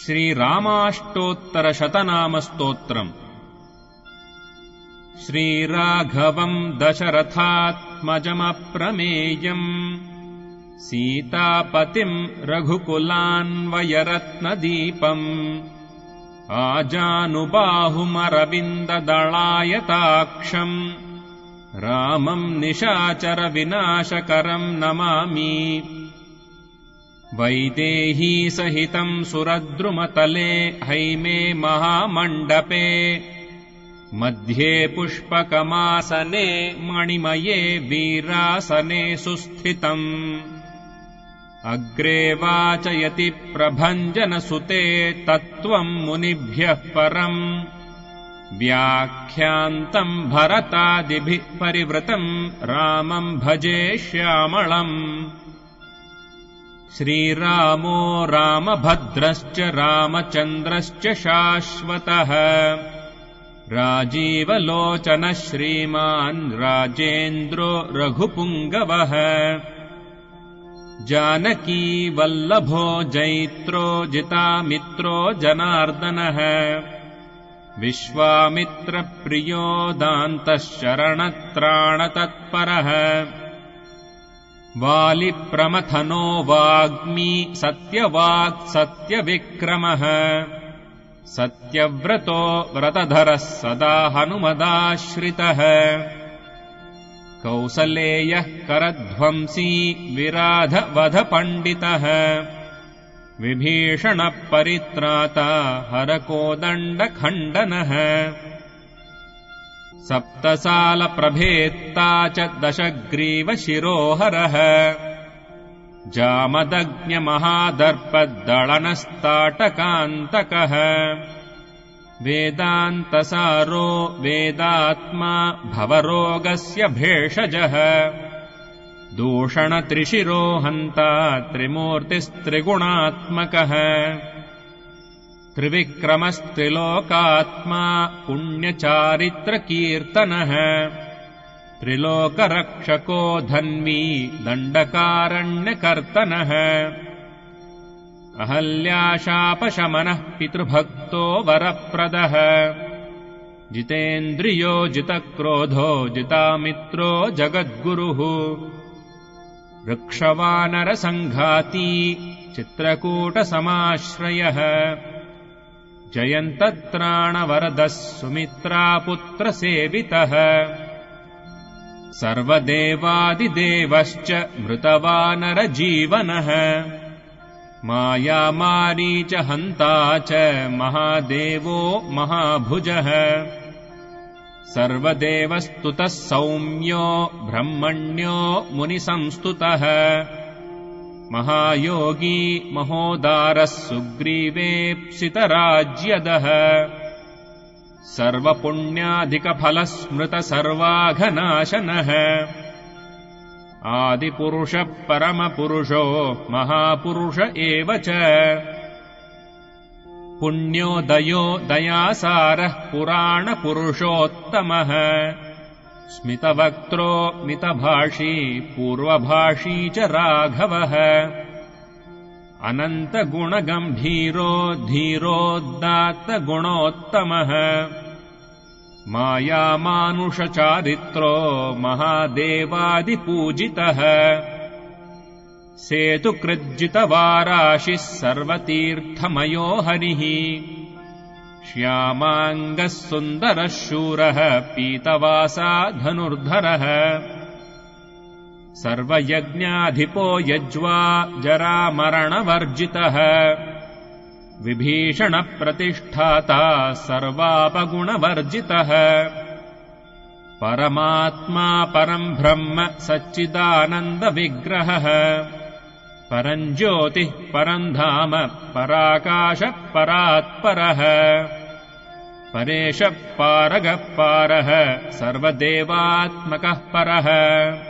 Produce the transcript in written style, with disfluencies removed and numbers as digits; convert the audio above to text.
श्रीरामाष्टोत्तरशतनामस्तोत्रम्। श्रीराघवम् दशरथात्मजमप्रमेयम् सीतापतिम् रघुकुलान्वयरत्नदीपम् आजानुबाहुमरविन्ददलायताक्षम् रामम् निशाचरविनाशकरम् नमामि। वैदेही सहितम् सुरद्रुमतले हैमे महामण्डपे मध्ये पुष्पकमासने मणिमये वीरासने सुस्थितम्। अग्रे वाचयति प्रभञ्जनसुते तत्त्वम् मुनिभ्यः परम् व्याख्यान्तम् भरतादिभिः परिवृतम् रामम् भजे श्यामळम्। श्रीरामो रामभद्रश्च रामचन्द्रश्च शाश्वतः राजीवलोचनः श्रीमान् राजेन्द्रो रघुपुङ्गवः। जानकी वल्लभो जैत्रो जितामित्रो जनार्दनः विश्वामित्रप्रियो दान्तः शरणत्राणतत्परः। वालिप्रमथनो वाग्मी सत्यवाक् सत्यविक्रमः सत्यव्रतो व्रतधरः सदा हनुमदाश्रितः। कौसलेयः करध्वंसी विराधवधपण्डितः विभीषणपरित्राता हरकोदण्डखण्डनः। सप्तसालप्रभेत्ता च दशग्रीवशिरोहरः जामदग्न्यमहादर्पदळनस्ताटकान्तकः। वेदान्तसारो वेदात्मा भवरोगस्य भेषजः दूषणत्रिशिरो हन्ता त्रिमूर्तिस्त्रिगुणात्मकः। त्रिविक्रमस्त्रिलोकात्मा पुण्यचारित्रकीर्तनः त्रिलोकरक्षको धन्वी दण्डकारण्यकर्तनः। अहल्याशापशमनः पितृभक्तो वरप्रदः जितेन्द्रियो जितक्रोधो जितामित्रो जगद्गुरुः। वृक्षवानरसङ्घाती चित्रकूटसमाश्रयः जयन्तत्राणवरदः सुमित्रापुत्रसेवितः। सर्वदेवादिदेवश्च मृतवानरजीवनः मायामारीच हन्ता च महादेवो महाभुजः। सर्वदेवस्तुतः सौम्यो ब्रह्मण्यो मुनिसंस्तुतः महायोगी महोदारः सुग्रीवेप्सितराज्यदः। सर्वपुण्याधिकफलस्मृतसर्वाघनाशनः आदिपुरुषः परमपुरुषो महापुरुष एव च। पुण्योदयो दयासारः पुराणपुरुषोत्तमः स्मितवक्त्रो मितभाषी पूर्वभाषी च राघवः। अनन्तगुणगम्भीरो धीरोदात्तगुणोत्तमः मायामानुषचारित्रो महादेवादिपूजितः। सेतुकृज्जितवाराशिः सर्वतीर्थमयो हरिः श्यामाङ्गः सुन्दरः शूरः पीतवासा धनुर्धरः। सर्वयज्ञाधिपो यज्वा जरामरणवर्जितः विभीषणप्रतिष्ठाता सर्वापगुणवर्जितः। परमात्मा परम् ब्रह्म सच्चिदानन्दविग्रहः परम् ज्योतिः परम् धाम पराकाशः परात्परः। परेशः पारगः पारः सर्वदेवात्मकः परः।